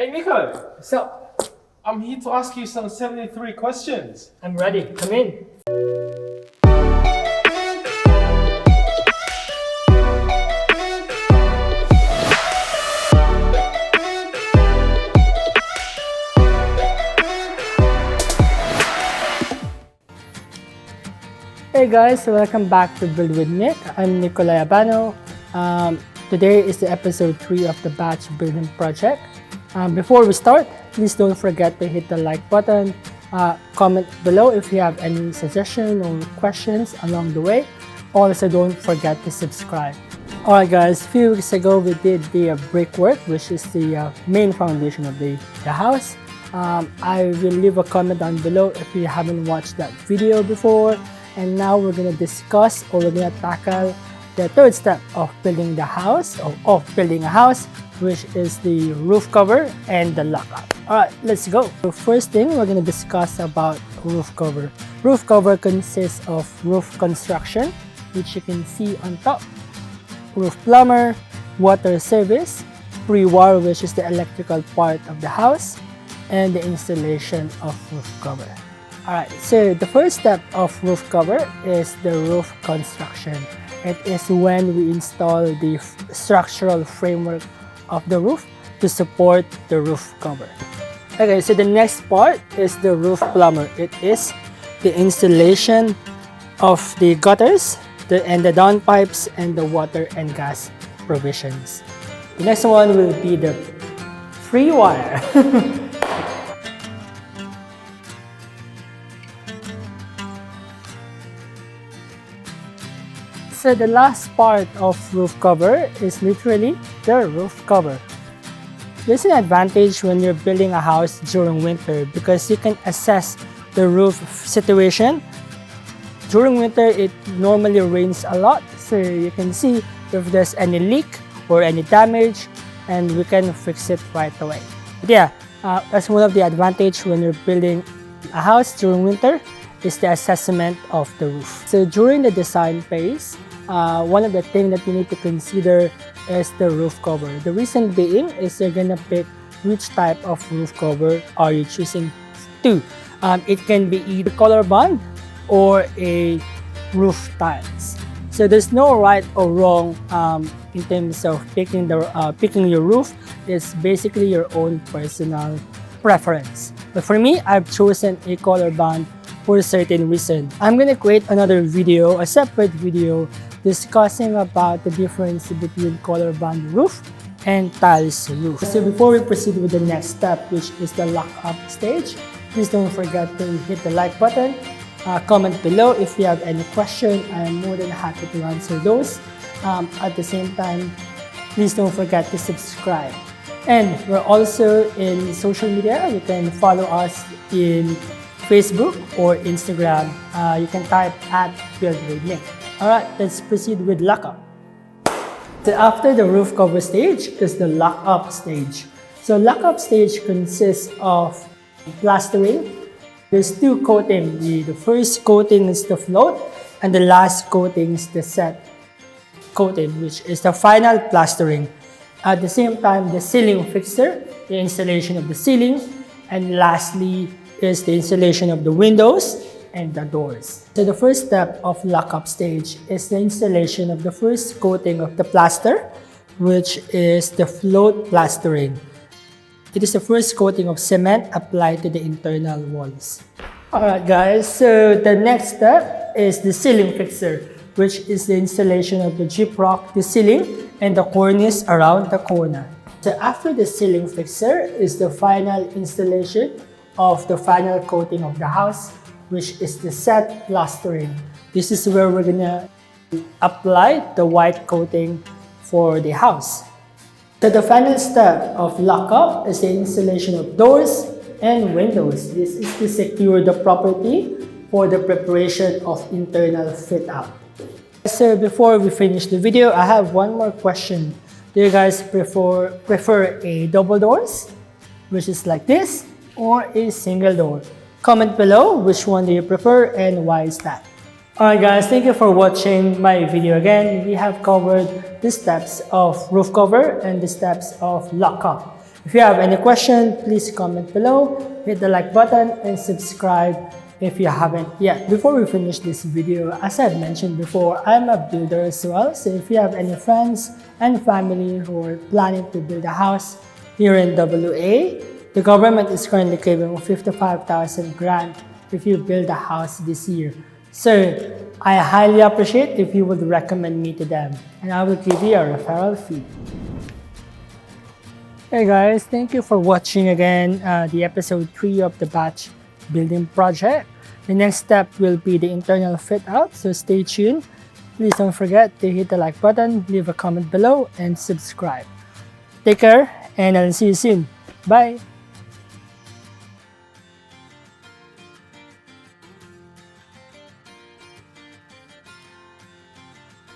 Hey Nico, So, I'm here to ask you some 73 questions. I'm ready. Come in. Hey guys, welcome back to Build with Nick. I'm Nicolai Abano. Today is the episode 3 of the batch building project. Before we start, please don't forget to hit the like button. Comment below if you have any suggestions or questions along the way. Also, don't forget to subscribe. Alright guys, a few weeks ago we did the brickwork, which is the main foundation of the house. I will leave a comment down below if you haven't watched that video before. And now we're gonna discuss, or we're gonna tackle the third step of building the house, or of building a house, which is the roof cover and the lockup. Alright, let's go. The first thing we're gonna discuss about roof cover. Roof cover consists of roof construction, which you can see on top, roof plumber, water service, pre-wire, which is the electrical part of the house, and the installation of roof cover. Alright, so the first step of roof cover is the roof construction. It is when we install the structural framework of the roof to support the roof cover. Okay, so the next part is the roof plumber. It is the installation of the gutters and the downpipes and the water and gas provisions. The next one will be the free wire. So the last part of roof cover is literally the roof cover. There's an advantage when you're building a house during winter because you can assess the roof situation. During winter, it normally rains a lot, so you can see if there's any leak or any damage, and we can fix it right away. But yeah, that's one of the advantages when you're building a house during winter, is the assessment of the roof. So during the design phase, one of the things that you need to consider is the roof cover. The reason being is you're gonna pick which type of roof cover are you choosing to. It can be either color bond or a roof tiles. So there's no right or wrong in terms of picking your roof. It's basically your own personal preference. But for me, I've chosen a color bond for a certain reason. I'm gonna create another video, a separate video, discussing about the difference between color bond roof and tiles roof. So before we proceed with the next step, which is the lock-up stage, please don't forget to hit the like button. Comment below if you have any question. I'm more than happy to answer those. At the same time, please don't forget to subscribe. And we're also in social media. You can follow us in Facebook or Instagram. You can type at Build with Nick. Alright, let's proceed with lockup. So after the roof cover stage is the lockup stage. So lockup stage consists of plastering. There's two coatings. The first coating is the float, and the last coating is the set coating, which is the final plastering. At the same time, the ceiling fixture, the installation of the ceiling, and lastly is the installation of the windows and the doors. So the first step of lockup stage is the installation of the first coating of the plaster, which is the float plastering. It is the first coating of cement applied to the internal walls. Alright guys, so the next step is the ceiling fixture, which is the installation of the gyprock, the ceiling, and the cornice around the corner. So after the ceiling fixture is the final installation of the final coating of the house, which is the set plastering. This is where we're gonna apply the white coating for the house. So the final step of lockup is the installation of doors and windows. This is to secure the property for the preparation of internal fit out. So before we finish the video, I have one more question. Do you guys prefer a double doors, which is like this, or a single door? Comment below which one do you prefer and why is that. Alright guys, thank you for watching my video again. We have covered the steps of roof cover and the steps of lockup. If you have any question, please comment below, hit the like button, and subscribe if you haven't yet. Before we finish this video, as I've mentioned before, I'm a builder as well. So if you have any friends and family who are planning to build a house here in WA, the government is currently giving 55,000 grant if you build a house this year. So I highly appreciate if you would recommend me to them, and I will give you a referral fee. Hey guys, thank you for watching again the episode 3 of the batch building project. The next step will be the internal fit out, so stay tuned. Please don't forget to hit the like button, leave a comment below, and subscribe. Take care, and I'll see you soon. Bye!